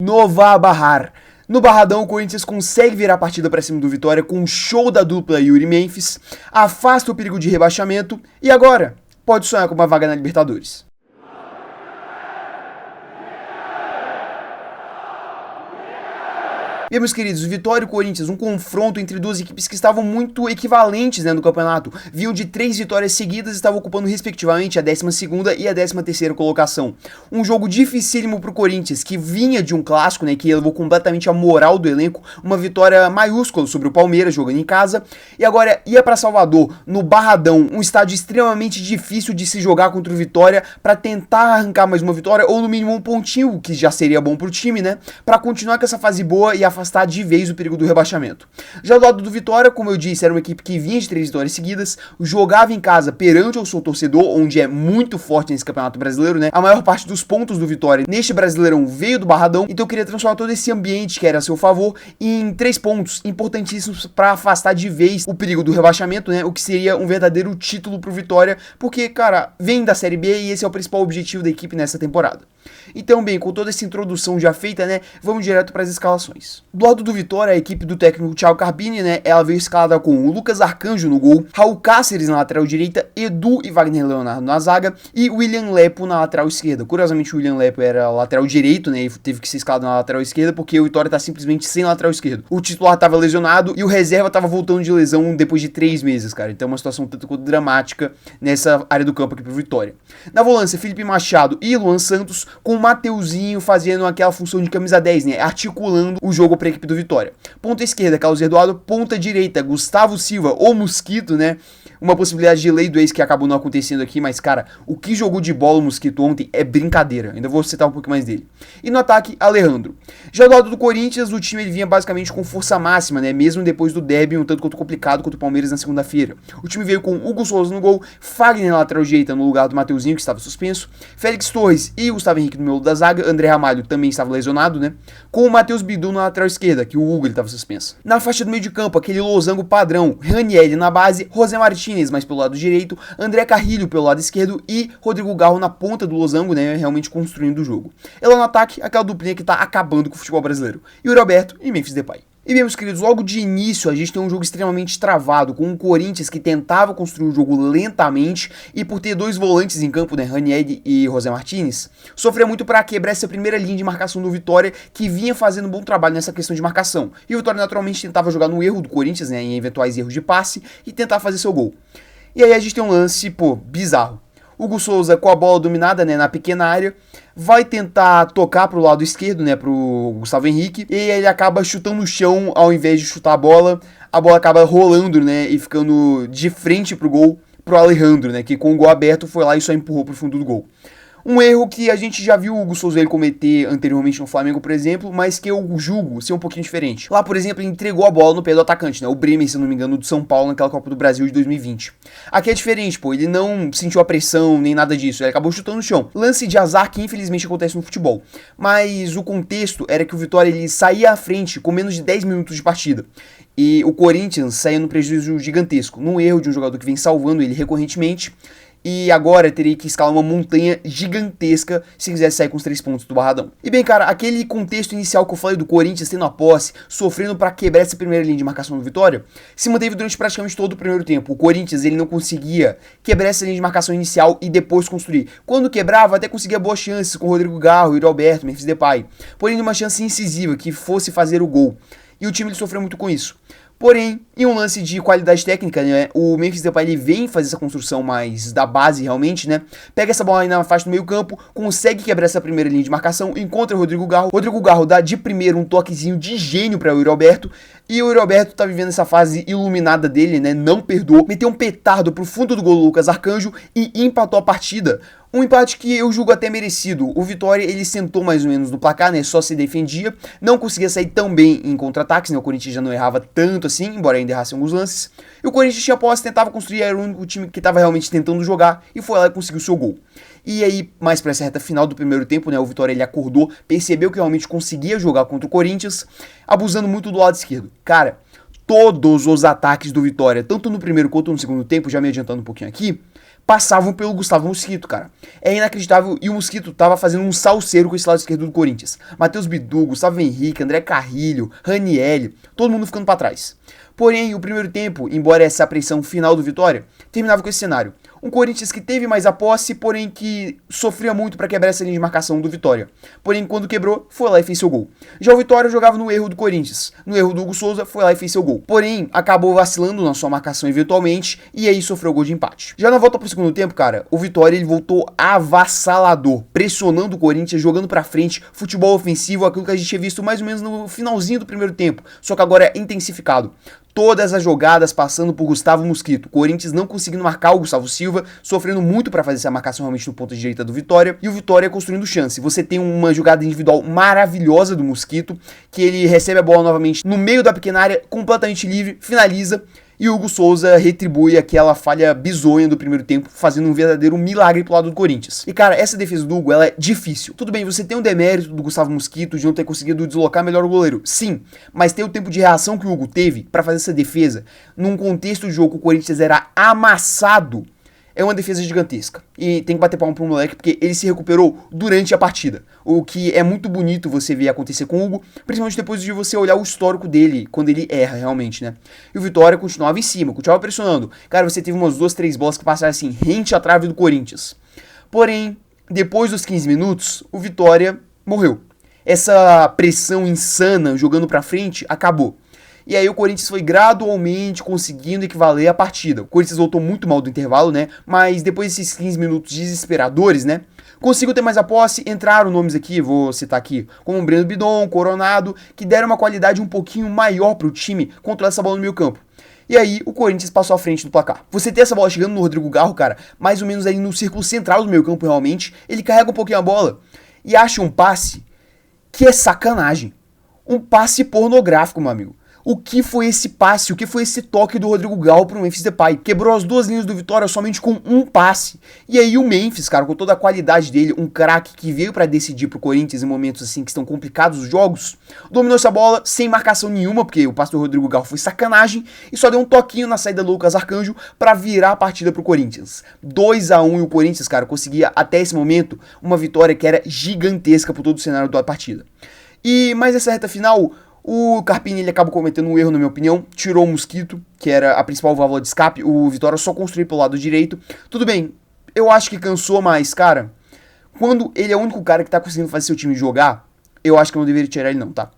Nova Barrar. No Barradão, o Corinthians consegue virar a partida para cima do Vitória com um show da dupla Yuri Memphis, afasta o perigo de rebaixamento e agora pode sonhar com uma vaga na Libertadores. E meus queridos, Vitória e Corinthians, um confronto entre duas equipes que estavam muito equivalentes, no campeonato. Vinham de 3 vitórias seguidas e estavam ocupando respectivamente a 12ª e a 13ª colocação. Um jogo dificílimo pro Corinthians, que vinha de um clássico, que elevou completamente a moral do elenco, uma vitória maiúscula sobre o Palmeiras jogando em casa, e agora ia para Salvador, no Barradão, um estádio extremamente difícil de se jogar contra o Vitória, para tentar arrancar mais uma vitória, ou no mínimo um pontinho, que já seria bom pro time, para continuar com essa fase boa e afastar de vez o perigo do rebaixamento. Já do lado do Vitória, como eu disse, era uma equipe que vinha de 3 vitórias seguidas, jogava em casa perante o seu torcedor, onde é muito forte nesse campeonato brasileiro, A maior parte dos pontos do Vitória neste Brasileirão veio do Barradão, então eu queria transformar todo esse ambiente que era a seu favor em 3 pontos importantíssimos para afastar de vez o perigo do rebaixamento, o que seria um verdadeiro título pro Vitória, porque, cara, vem da Série B e esse é o principal objetivo da equipe nessa temporada. Então, bem, com toda essa introdução já feita, vamos direto para as escalações. Do lado do Vitória, a equipe do técnico Thiago Carpini, ela veio escalada com o Lucas Arcanjo no gol, Raul Cáceres na lateral direita, Edu e Wagner Leonardo na zaga e William Lepo na lateral esquerda. Curiosamente, o William Lepo era lateral direito, e teve que ser escalado na lateral esquerda porque o Vitória tá simplesmente sem lateral esquerdo. O titular tava lesionado e o reserva tava voltando de lesão depois de 3 meses, cara. Então, uma situação tanto quanto dramática nessa área do campo aqui pro Vitória. Na volância, Felipe Machado e Luan Santos, com o Mateuzinho fazendo aquela função de camisa 10, articulando o jogo para a equipe do Vitória. Ponta esquerda, Carlos Eduardo. Ponta direita, Gustavo Silva, ou Mosquito, Uma possibilidade de lei do ex que acabou não acontecendo aqui, mas, cara, o que jogou de bola o Mosquito ontem é brincadeira. Ainda vou citar um pouco mais dele. E no ataque, Alejandro. Já do lado do Corinthians, o time ele vinha basicamente com força máxima, mesmo depois do derby, um tanto quanto complicado contra o Palmeiras na segunda-feira. O time veio com Hugo Souza no gol, Fagner na lateral direita no lugar do Mateuzinho, que estava suspenso, Félix Torres e Gustavo Henrique no meio da zaga, André Ramalho também estava lesionado, com o Matheus Bidu na lateral esquerda, que o Hugo ele estava suspenso. Na faixa do meio de campo, aquele losango padrão, Ranieri na base, José Martinez mais pelo lado direito, André Carrilho pelo lado esquerdo e Rodrigo Garro na ponta do losango, realmente construindo o jogo. Ela no ataque, aquela duplinha que tá acabando com o futebol brasileiro, Yuri Alberto e Memphis Depay. E bem, meus queridos, logo de início a gente tem um jogo extremamente travado, com um Corinthians que tentava construir o jogo lentamente e por ter 2 volantes em campo, Ranieri e José Martinez, sofreu muito para quebrar essa primeira linha de marcação do Vitória, que vinha fazendo um bom trabalho nessa questão de marcação. E o Vitória naturalmente tentava jogar no erro do Corinthians, em eventuais erros de passe, e tentar fazer seu gol. E aí a gente tem um lance, bizarro. Hugo Souza com a bola dominada, na pequena área, vai tentar tocar pro lado esquerdo, pro Gustavo Henrique, e ele acaba chutando no chão ao invés de chutar a bola acaba rolando, e ficando de frente pro gol, pro Alejandro, que com o gol aberto foi lá e só empurrou pro fundo do gol. Um erro que a gente já viu o Hugo Souza cometer anteriormente no Flamengo, por exemplo, mas que eu julgo ser um pouquinho diferente. Lá, por exemplo, ele entregou a bola no pé do atacante, o Bremer, se não me engano, do São Paulo, naquela Copa do Brasil de 2020. Aqui é diferente, ele não sentiu a pressão nem nada disso, ele acabou chutando no chão. Lance de azar que infelizmente acontece no futebol. Mas o contexto era que o Vitória ele saía à frente com menos de 10 minutos de partida. E o Corinthians saía num prejuízo gigantesco, num erro de um jogador que vem salvando ele recorrentemente. E agora teria que escalar uma montanha gigantesca se quisesse sair com os 3 pontos do Barradão. E bem, cara, aquele contexto inicial que eu falei do Corinthians tendo a posse, sofrendo para quebrar essa primeira linha de marcação do Vitória, se manteve durante praticamente todo o primeiro tempo. O Corinthians ele não conseguia quebrar essa linha de marcação inicial e depois construir. Quando quebrava, até conseguia boas chances com o Rodrigo Garro, Yuri Alberto, Memphis Depay. Porém, uma chance incisiva que fosse fazer o gol. E o time ele sofreu muito com isso. Porém, em um lance de qualidade técnica, o Memphis Depay ele vem fazer essa construção mais da base realmente, Pega essa bola aí na faixa do meio campo, consegue quebrar essa primeira linha de marcação, encontra o Rodrigo Garro. Rodrigo Garro dá de primeiro um toquezinho de gênio para o Yuri Alberto. E o Yuri Alberto tá vivendo essa fase iluminada dele, não perdoou. Meteu um petardo pro fundo do gol do Lucas Arcanjo e empatou a partida. Um empate que eu julgo até merecido. O Vitória, ele sentou mais ou menos no placar, só se defendia. Não conseguia sair tão bem em contra-ataques, O Corinthians já não errava tanto assim, embora ainda errasse alguns lances. E o Corinthians tinha posse, tentava construir, era o único time que estava realmente tentando jogar. E foi lá e conseguiu o seu gol. E aí, mais pra essa reta final do primeiro tempo, o Vitória ele acordou, percebeu que realmente conseguia jogar contra o Corinthians, abusando muito do lado esquerdo. Cara, todos os ataques do Vitória, tanto no primeiro quanto no segundo tempo, já me adiantando um pouquinho aqui, passavam pelo Gustavo Mosquito, cara. É inacreditável, e o Mosquito tava fazendo um salseiro com esse lado esquerdo do Corinthians. Matheus Bidu, Gustavo Henrique, André Carrilho, Ranielli, todo mundo ficando pra trás. Porém, o primeiro tempo, embora essa pressão final do Vitória, terminava com esse cenário. Um Corinthians que teve mais a posse, porém que sofria muito para quebrar essa linha de marcação do Vitória. Porém, quando quebrou, foi lá e fez seu gol. Já o Vitória jogava no erro do Corinthians. No erro do Hugo Souza, foi lá e fez seu gol. Porém, acabou vacilando na sua marcação eventualmente e aí sofreu o gol de empate. Já na volta pro segundo tempo, cara, o Vitória ele voltou avassalador, pressionando o Corinthians, jogando pra frente, futebol ofensivo, aquilo que a gente tinha visto mais ou menos no finalzinho do primeiro tempo, só que agora é intensificado. Todas as jogadas passando por Gustavo Mosquito. O Corinthians não conseguindo marcar o Gustavo Silva, sofrendo muito para fazer essa marcação realmente no ponto de direita do Vitória. E o Vitória construindo chance. Você tem uma jogada individual maravilhosa do Mosquito, que ele recebe a bola novamente no meio da pequena área, completamente livre, finaliza. E o Hugo Souza retribui aquela falha bizonha do primeiro tempo, fazendo um verdadeiro milagre pro lado do Corinthians. E cara, essa defesa do Hugo, ela é difícil. Tudo bem, você tem um demérito do Gustavo Mosquito de não ter conseguido deslocar melhor o goleiro. Sim, mas tem o tempo de reação que o Hugo teve pra fazer essa defesa, num contexto de jogo que o Corinthians era amassado, é uma defesa gigantesca. E tem que bater palma pro moleque, porque ele se recuperou durante a partida. O que é muito bonito você ver acontecer com o Hugo, principalmente depois de você olhar o histórico dele, quando ele erra realmente, né? E o Vitória continuava em cima, continuava pressionando. Cara, você teve umas 2, 3 bolas que passaram assim, rente à trave do Corinthians. Porém, depois dos 15 minutos, o Vitória morreu. Essa pressão insana jogando pra frente acabou. E aí o Corinthians foi gradualmente conseguindo equivaler a partida. O Corinthians voltou muito mal do intervalo, né? Mas depois desses 15 minutos desesperadores, né? Conseguiu ter mais a posse, entraram nomes aqui, vou citar aqui, como o Breno Bidon, Coronado, que deram uma qualidade um pouquinho maior pro time controlar essa bola no meio campo. E aí o Corinthians passou à frente do placar. Você ter essa bola chegando no Rodrigo Garro, cara, mais ou menos aí no círculo central do meio campo realmente, ele carrega um pouquinho a bola e acha um passe que é sacanagem. Um passe pornográfico, meu amigo. O que foi esse passe? O que foi esse toque do Rodrigo Garro pro Memphis Depay? Quebrou as duas linhas do Vitória somente com um passe. E aí o Memphis, cara, com toda a qualidade dele, um craque que veio pra decidir pro Corinthians em momentos assim que estão complicados os jogos, dominou essa bola sem marcação nenhuma, porque o passe do Rodrigo Garro foi sacanagem, e só deu um toquinho na saída do Lucas Arcanjo pra virar a partida pro Corinthians. 2-1 e o Corinthians, cara, conseguia até esse momento uma vitória que era gigantesca por todo o cenário da partida. Mas essa reta final, o Carpini ele acaba cometendo um erro, na minha opinião, tirou o Mosquito, que era a principal válvula de escape, o Vitória só construiu pelo lado direito. Tudo bem, eu acho que cansou, mas, cara, quando ele é o único cara que tá conseguindo fazer seu time jogar, eu acho que eu não deveria tirar ele não, tá?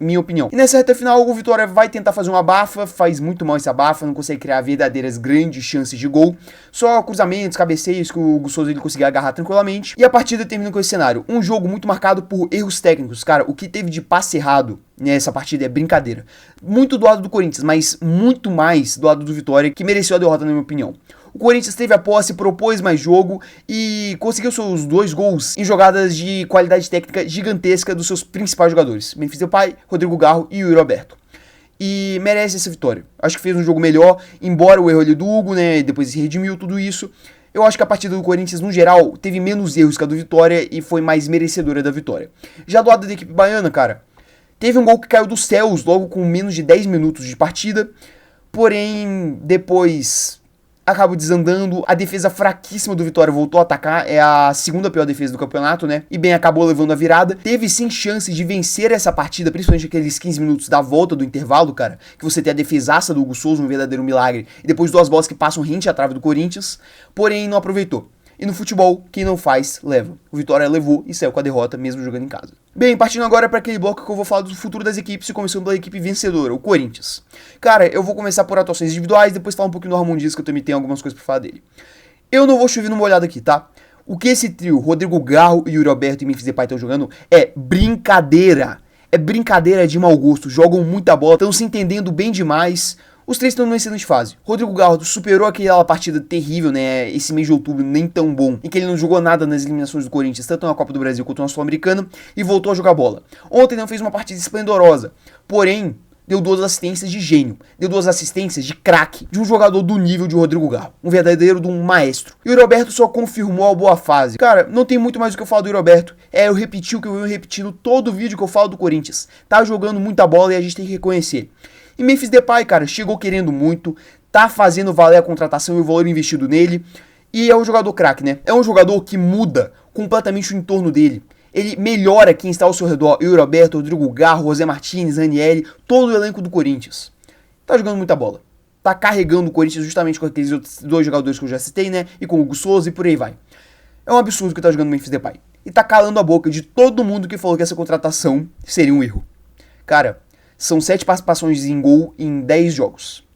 Minha opinião. E nessa reta final, o Vitória vai tentar fazer uma abafa, faz muito mal esse abafa, não consegue criar verdadeiras grandes chances de gol, só cruzamentos, cabeceios que o Hugo Souza ele conseguia agarrar tranquilamente, e a partida termina com esse cenário. Um jogo muito marcado por erros técnicos, cara, o que teve de passe errado nessa partida é brincadeira. Muito do lado do Corinthians, mas muito mais do lado do Vitória, que mereceu a derrota na minha opinião. O Corinthians teve a posse, propôs mais jogo e conseguiu seus 2 gols em jogadas de qualidade técnica gigantesca dos seus principais jogadores, Memphis Depay, Rodrigo Garro e Yuri Alberto. E merece essa vitória. Acho que fez um jogo melhor, embora o erro ali do Hugo, né, depois se redimiu tudo isso. Eu acho que a partida do Corinthians, no geral, teve menos erros que a do Vitória e foi mais merecedora da vitória. Já do lado da equipe baiana, cara, teve um gol que caiu dos céus logo com menos de 10 minutos de partida, porém, depois acabou desandando, a defesa fraquíssima do Vitória voltou a atacar, é a segunda pior defesa do campeonato, né, e bem, acabou levando a virada, teve sim chances de vencer essa partida, principalmente aqueles 15 minutos da volta do intervalo, cara, que você tem a defesaça do Hugo Souza, um verdadeiro milagre, e depois 2 bolas que passam rente à trave do Corinthians, porém não aproveitou. E no futebol, quem não faz, leva. O Vitória levou e saiu com a derrota, mesmo jogando em casa. Bem, partindo agora para aquele bloco que eu vou falar do futuro das equipes, e começando pela equipe vencedora, o Corinthians. Cara, eu vou começar por atuações individuais, depois falar um pouquinho do Ramon Dias, que eu também tenho algumas coisas pra falar dele. Eu não vou chover numa olhada aqui, tá? O que esse trio, Rodrigo Garro, Yuri Alberto e Memphis Depay estão jogando é brincadeira. É brincadeira de mau gosto, jogam muita bola, estão se entendendo bem demais. Os 3 estão numa excelente fase. Rodrigo Garro superou aquela partida terrível, né? Esse mês de outubro nem tão bom, em que ele não jogou nada nas eliminações do Corinthians, tanto na Copa do Brasil quanto na Sul-Americana, e voltou a jogar bola. Ontem não fez uma partida esplendorosa, porém, deu 2 assistências de gênio, deu 2 assistências de craque, de um jogador do nível de Rodrigo Garro, um verdadeiro de um maestro. E o Yuri Alberto só confirmou a boa fase. Cara, não tem muito mais o que eu falo do Yuri Alberto, eu repeti o que eu venho repetindo todo vídeo que eu falo do Corinthians. Tá jogando muita bola e a gente tem que reconhecer. E Memphis Depay, cara, chegou querendo muito, tá fazendo valer a contratação e o valor investido nele. E é um jogador craque, né? É um jogador que muda completamente o entorno dele. Ele melhora quem está ao seu redor. Yuri Alberto, Rodrigo Garro, José Martins, Aniele, todo o elenco do Corinthians. Tá jogando muita bola. Tá carregando o Corinthians justamente com aqueles outros dois jogadores que eu já citei, né? E com o Hugo Souza e por aí vai. É um absurdo que tá jogando o Memphis Depay. E tá calando a boca de todo mundo que falou que essa contratação seria um erro. Cara, são 7 participações em gol em 10 jogos.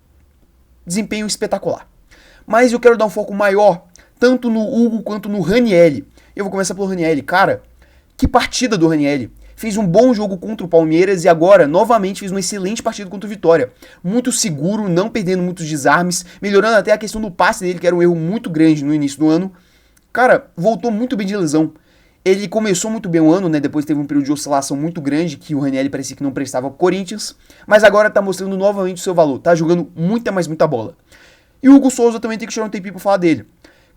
Desempenho espetacular. Mas eu quero dar um foco maior, tanto no Hugo quanto no Ranieri. Eu vou começar pelo Ranieri. Cara, que partida do Ranieri. Fez um bom jogo contra o Palmeiras e agora, novamente, fez uma excelente partida contra o Vitória. Muito seguro, não perdendo muitos desarmes, melhorando até a questão do passe dele, que era um erro muito grande no início do ano. Cara, voltou muito bem de lesão. Ele começou muito bem o ano, né? Depois teve um período de oscilação muito grande, que o Ranieri parecia que não prestava pro Corinthians. Mas agora tá mostrando novamente o seu valor. Tá jogando muita bola. E o Hugo Souza também tem que tirar um tempinho pra falar dele.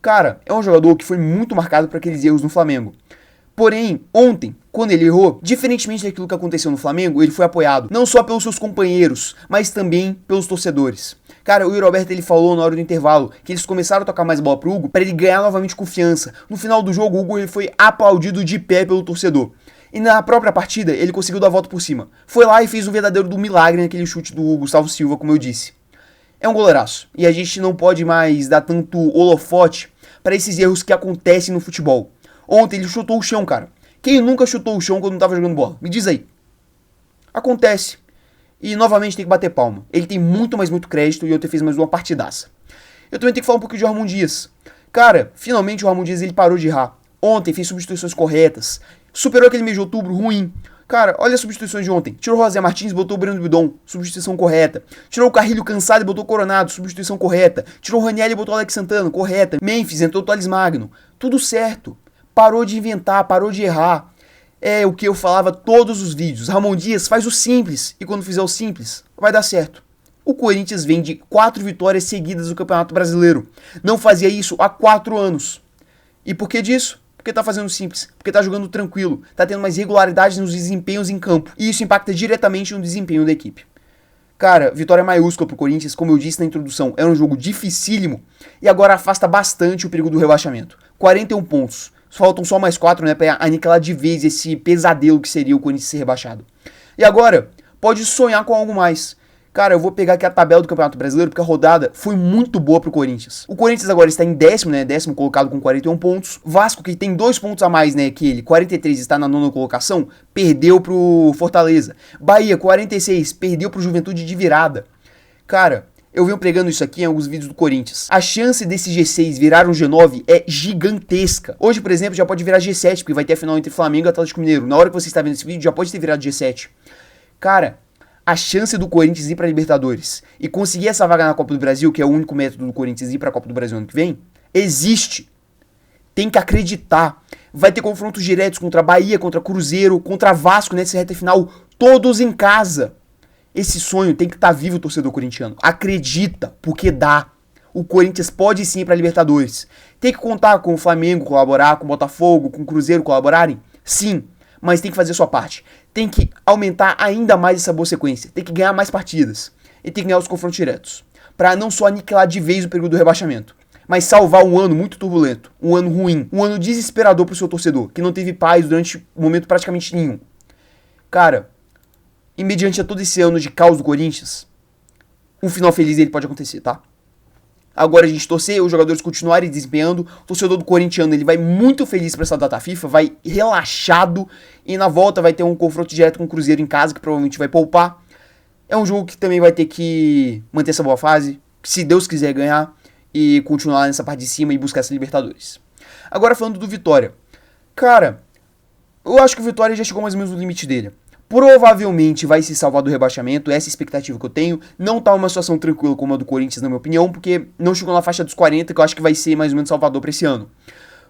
Cara, é um jogador que foi muito marcado por aqueles erros no Flamengo. Porém, ontem, quando ele errou, diferentemente daquilo que aconteceu no Flamengo, ele foi apoiado não só pelos seus companheiros, mas também pelos torcedores. Cara, o Yuri Alberto, ele falou na hora do intervalo que eles começaram a tocar mais bola pro Hugo para ele ganhar novamente confiança. No final do jogo, o Hugo ele foi aplaudido de pé pelo torcedor. E na própria partida, ele conseguiu dar a volta por cima. Foi lá e fez um verdadeiro do milagre naquele chute do Gustavo Silva, como eu disse. É um goleiraço. E a gente não pode mais dar tanto holofote para esses erros que acontecem no futebol. Ontem ele chutou o chão, cara. Quem nunca chutou o chão quando não tava jogando bola? Me diz aí. Acontece. E novamente tem que bater palma. Ele tem muito crédito e ontem fez mais uma partidaça. Eu também tenho que falar um pouquinho de Ramon Dias. Cara, finalmente o Ramon Dias ele parou de errar. Ontem fez substituições corretas. Superou aquele mês de outubro ruim. Cara, olha as substituições de ontem. Tirou o José Martins, botou o Breno Bidon, substituição correta. Tirou o Carrilho cansado e botou o Coronado, substituição correta. Tirou o Ranieri e botou o Alex Santana, correta. Memphis, entrou o Thales Magno. Tudo certo. Parou de inventar, parou de errar. É o que eu falava todos os vídeos. Ramon Dias faz o simples. E quando fizer o simples, vai dar certo. O Corinthians vem de 4 vitórias seguidas no Campeonato Brasileiro. Não fazia isso há 4 anos. E por que disso? Porque tá fazendo simples. Porque tá jogando tranquilo. Tá tendo mais regularidade nos desempenhos em campo. E isso impacta diretamente no desempenho da equipe. Cara, vitória maiúscula pro Corinthians, como eu disse na introdução. Era um jogo dificílimo. E agora afasta bastante o perigo do rebaixamento. 41 pontos. Faltam só mais 4, né, pra aniquilar de vez esse pesadelo que seria o Corinthians ser rebaixado. E agora, pode sonhar com algo mais. Cara, eu vou pegar aqui a tabela do Campeonato Brasileiro, porque a rodada foi muito boa pro Corinthians. O Corinthians agora está em 10º, né, 10º colocado com 41 pontos. Vasco, que tem 2 pontos a mais, né, que ele, 43, está na 9ª colocação, perdeu pro Fortaleza. Bahia, 46, perdeu pro Juventude de virada. Cara, eu venho pregando isso aqui em alguns vídeos do Corinthians. A chance desse G6 virar um G9 é gigantesca. Hoje, por exemplo, já pode virar G7, porque vai ter a final entre Flamengo e Atlético Mineiro. Na hora que você está vendo esse vídeo, já pode ter virado G7. Cara, a chance do Corinthians ir pra Libertadores e conseguir essa vaga na Copa do Brasil, que é o único método do Corinthians ir pra Copa do Brasil ano que vem, existe. Tem que acreditar. Vai ter confrontos diretos contra Bahia, contra Cruzeiro, contra Vasco nessa reta final, todos em casa. Esse sonho tem que estar vivo, torcedor corintiano. Acredita, porque dá. O Corinthians pode sim ir para Libertadores. Tem que contar com o Flamengo colaborar, com o Botafogo, com o Cruzeiro colaborarem? Sim, mas tem que fazer a sua parte. Tem que aumentar ainda mais essa boa sequência. Tem que ganhar mais partidas. E tem que ganhar os confrontos diretos. Para não só aniquilar de vez o período do rebaixamento, mas salvar um ano muito turbulento, um ano ruim, um ano desesperador para o seu torcedor, que não teve paz durante um momento praticamente nenhum. Cara, e mediante a todo esse ano de caos do Corinthians, um final feliz dele pode acontecer, tá? Agora a gente torcer, os jogadores continuarem desempenhando, o torcedor do corintiano ele vai muito feliz para essa data FIFA, vai relaxado e na volta vai ter um confronto direto com o Cruzeiro em casa, que provavelmente vai poupar. É um jogo que também vai ter que manter essa boa fase, se Deus quiser ganhar e continuar nessa parte de cima e buscar essa Libertadores. Agora falando do Vitória. Cara, eu acho que o Vitória já chegou mais ou menos no limite dele. Provavelmente vai se salvar do rebaixamento, essa é a expectativa que eu tenho. Não tá uma situação tranquila como a do Corinthians, na minha opinião, porque não chegou na faixa dos 40, que eu acho que vai ser mais ou menos salvador pra esse ano.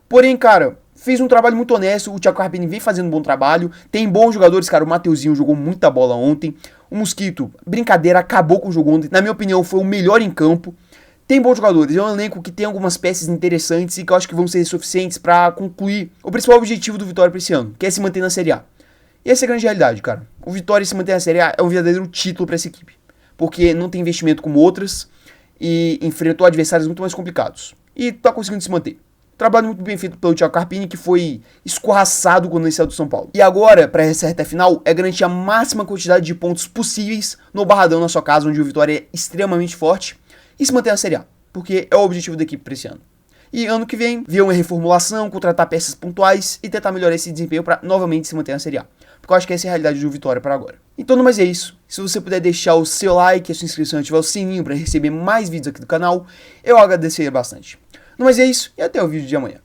Porém, cara, fez um trabalho muito honesto, o Thiago Carpini vem fazendo um bom trabalho, tem bons jogadores, cara, o Mateuzinho jogou muita bola ontem, o Mosquito, brincadeira, acabou com o jogo ontem, na minha opinião foi o melhor em campo. Tem bons jogadores, é um elenco que tem algumas peças interessantes e que eu acho que vão ser suficientes pra concluir o principal objetivo do Vitória pra esse ano, que é se manter na Série A. E essa é a grande realidade, cara. O Vitória se manter na Série A é um verdadeiro título para essa equipe. Porque não tem investimento como outras e enfrentou adversários muito mais complicados. e tá conseguindo se manter. Trabalho muito bem feito pelo Thiago Carpini, que foi escorraçado quando ele saiu do São Paulo. E agora, para essa reta final, é garantir a máxima quantidade de pontos possíveis no Barradão, na sua casa, onde o Vitória é extremamente forte, e se manter na Série A, porque é o objetivo da equipe para esse ano. E ano que vem, ver uma reformulação, contratar peças pontuais e tentar melhorar esse desempenho para novamente se manter na Série A. Porque eu acho que essa é a realidade do Vitória para agora. Então, no mais é isso. Se você puder deixar o seu like, a sua inscrição e ativar o sininho para receber mais vídeos aqui do canal, eu agradeceria bastante. No mais é isso, e até o vídeo de amanhã.